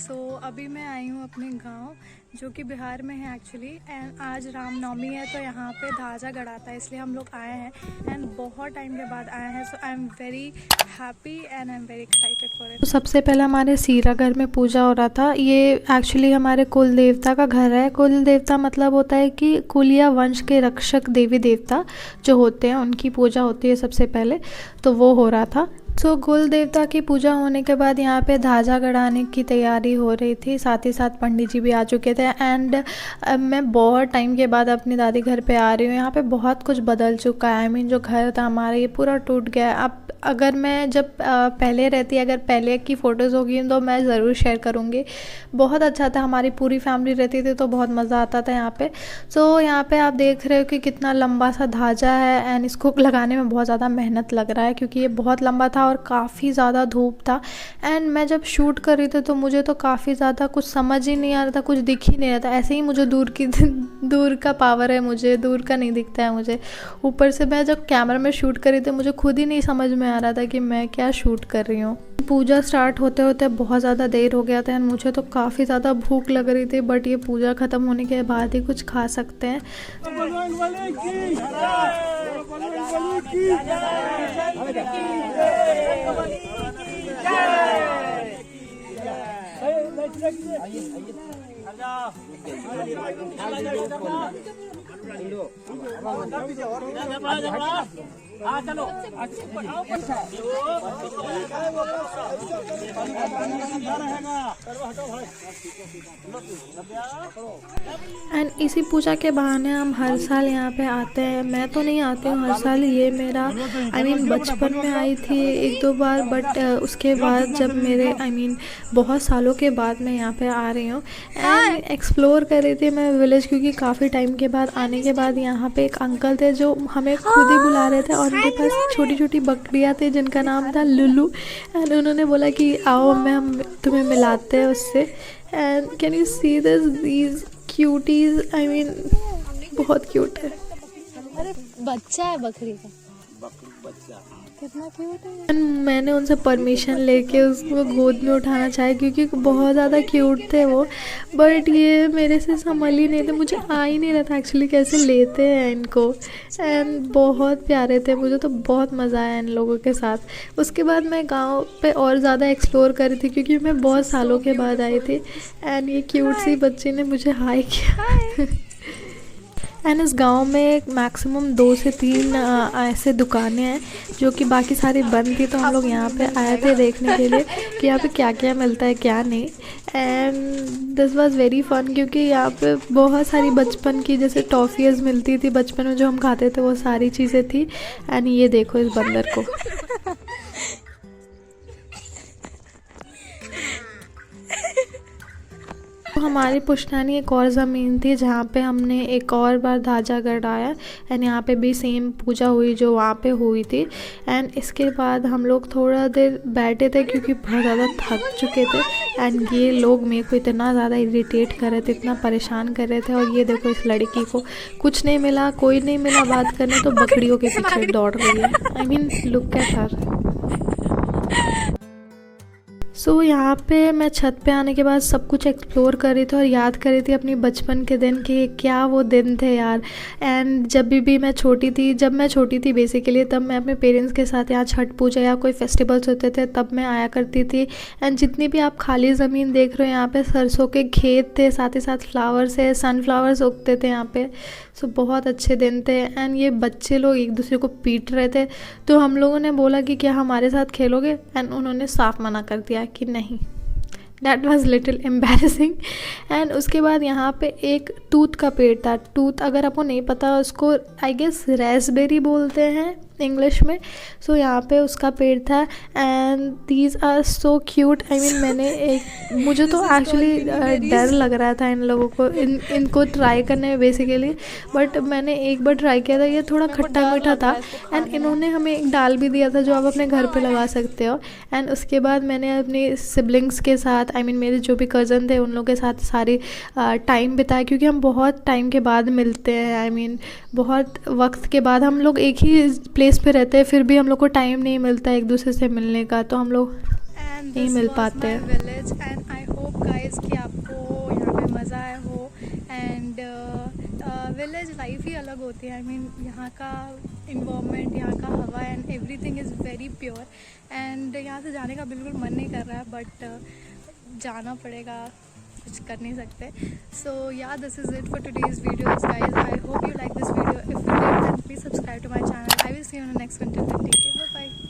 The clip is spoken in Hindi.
अभी मैं आई हूँ अपने गांव जो कि बिहार में है एक्चुअली। एंड आज रामनवमी है तो यहाँ पे ध्वजा गड़ाता है, इसलिए हम लोग आए हैं एंड बहुत टाइम के बाद आए हैं। So I am very happy and I am very excited for it. सबसे पहले हमारे सीरा घर में पूजा हो रहा था। ये एक्चुअली हमारे कुल देवता का घर है। कुल देवता मतलब होता है कि कुल या वंश के रक्षक देवी देवता जो होते हैं उनकी पूजा होती है सबसे पहले, तो वो हो रहा था। कुल देवता की पूजा होने के बाद यहाँ पे ध्वजा गड़ाने की तैयारी हो रही थी, साथ ही साथ पंडित जी भी आ चुके थे। एंड मैं बहुत टाइम के बाद अपनी दादी घर पे आ रही हूँ। यहाँ पे बहुत कुछ बदल चुका है। आई मीन जो घर था हमारा ये पूरा टूट गया है। अब अगर मैं जब पहले रहती, अगर पहले की फ़ोटोज़ होगी तो मैं ज़रूर शेयर करूँगी। बहुत अच्छा था, हमारी पूरी फैमिली रहती थी तो बहुत मज़ा आता था यहाँ पे। यहाँ पे आप देख रहे हो कि कितना लंबा सा ध्वजा है एंड इसको लगाने में बहुत ज़्यादा मेहनत लग रहा है क्योंकि ये बहुत लंबा था और काफ़ी ज़्यादा धूप था। एंड मैं जब शूट कर रही थी तो मुझे तो काफ़ी ज़्यादा कुछ समझ ही नहीं आ रहा था, कुछ दिख ही नहीं रहा था। ऐसे ही मुझे दूर का पावर है, मुझे दूर का नहीं दिखता है मुझे। ऊपर से मैं जब कैमरा में शूट कर रही थी मुझे खुद ही नहीं समझ में आ रहा था कि मैं क्या शूट कर रही हूँ। पूजा स्टार्ट होते होते बहुत ज़्यादा देर हो गया था एंड मुझे तो काफ़ी ज़्यादा भूख लग रही थी, बट ये पूजा ख़त्म होने के बाद ही कुछ खा सकते हैं। एंड इसी पूजा के बहाने हम हर साल यहाँ पे आते हैं। मैं तो नहीं आती हूँ हर साल, ये मेरा आई मीन बचपन में आई थी एक दो बार, बट उसके बाद जब मेरे आई मीन बहुत सालों के बाद मैं यहाँ पे आ रही हूँ एंड एक्सप्लोर कर रही थी मैं विलेज, क्योंकि काफ़ी टाइम के बाद आने के बाद यहाँ पे एक अंकल थे जो हमें खुद ही बुला रहे थे और उनके पास छोटी छोटी बकरियाँ थी जिनका नाम था लुलू। एंड उन्होंने बोला कि आओ हम तुम्हें मिलाते हैं उससे। And can you see these cuties, I mean बहुत क्यूट है। अरे बच्चा है बकरी का, बच्चा कितना क्यूट है। मैंने उनसे परमिशन लेके उसको गोद में उठाना चाहे क्योंकि बहुत ज़्यादा क्यूट थे वो, बट ये मेरे से संभल ही नहीं थे। मुझे आ ही नहीं रहा था एक्चुअली कैसे लेते हैं इनको। एंड बहुत प्यारे थे, मुझे तो बहुत मज़ा आया इन लोगों के साथ। उसके बाद मैं गांव पे और ज़्यादा एक्सप्लोर कर रही थी क्योंकि मैं बहुत सालों के बाद आई थी। एंड ये क्यूट सी बच्ची ने मुझे हाय किया। एंड इस गांव में मैक्सिमम 2 से 3 ऐसे दुकानें हैं जो कि बाकी सारी बंद थी, तो हम लोग यहाँ पे आए थे देखने के लिए कि यहाँ पे क्या क्या मिलता है क्या नहीं। And this was very fun क्योंकि यहाँ पे बहुत सारी बचपन की जैसे टॉफ़ीज़ मिलती थी बचपन में जो हम खाते थे, वो सारी चीज़ें थी। एंड ये देखो इस बंदर को। हमारी पुश्तैनी एक और ज़मीन थी जहाँ पे हमने एक और बार ध्वजा गड़ाया एंड यहाँ पे भी सेम पूजा हुई जो वहाँ पे हुई थी। एंड इसके बाद हम लोग थोड़ा देर बैठे थे क्योंकि बहुत ज़्यादा थक चुके थे। एंड ये लोग मेरे को इतना ज़्यादा इरिटेट कर रहे थे, इतना परेशान कर रहे थे। और ये देखो इस लड़की को कुछ नहीं मिला, कोई नहीं मिला बात करने, तो बकरियों के पीछे दौड़ रही है। I mean look at her. यहाँ पे मैं छत पे आने के बाद सब कुछ एक्सप्लोर कर रही थी और याद कर रही थी अपनी बचपन के दिन कि क्या वो दिन थे यार। एंड जब भी मैं छोटी थी बेसिकली, तब मैं अपने पेरेंट्स के साथ यहाँ छठ पूजा या कोई फेस्टिवल्स होते थे तब मैं आया करती थी। एंड जितनी भी आप खाली ज़मीन देख रहे हो यहाँ पे सरसों के खेत थे, साथ ही साथ फ्लावर्स है, सनफ्लावर्स उगते थे यहाँ पे। बहुत अच्छे दिन थे। एंड ये बच्चे लोग एक दूसरे को पीट रहे थे, तो हम लोगों ने बोला कि क्या हमारे साथ खेलोगे, एंड उन्होंने साफ मना कर दिया कि नहीं। That was little embarrassing। And उसके बाद यहाँ पे एक तूत का पेड़ था। तूत अगर आपको नहीं पता उसको आई गेस रेसबेरी बोलते हैं इंग्लिश में। यहाँ पे उसका पेड़ था and these are so cute. I mean मुझे तो एक्चुअली डर लग रहा था इन लोगों को इनको ट्राई करने में बेसिकली, बट मैंने एक बार ट्राई किया था। ये थोड़ा खट्टा मीठा था एंड इन्होंने हमें एक डाल भी दिया था जो आप अपने घर पे लगा सकते हो। एंड उसके बाद मैंने अपनी सिबलिंग्स के साथ आई मीन मेरे जो भी कज़न थे उन लोगों के साथ सारी टाइम बिताया क्योंकि हम बहुत टाइम के बाद मिलते हैं। आई मीन बहुत वक्त के बाद हम लोग एक ही प्लेस पे रहते हैं, फिर भी हम लोग को टाइम नहीं मिलता एक दूसरे से मिलने का, तो हम लोग एंड नहीं मिल पाते हैं। Village and I hope guys कि आपको यहाँ पे मज़ा आया हो। एंड विलेज लाइफ ही अलग होती है। आई मीन यहाँ का इन्वायरमेंट, यहाँ का हवा and everything is very pure. And यहाँ से जाने का बिल्कुल मन नहीं कर रहा है, बट जाना पड़ेगा, कुछ कर नहीं सकते। So yeah this is it for today's videos guys. I hope you like this video. If you did then please subscribe to my channel. I will see you in the next content. Take care, bye bye.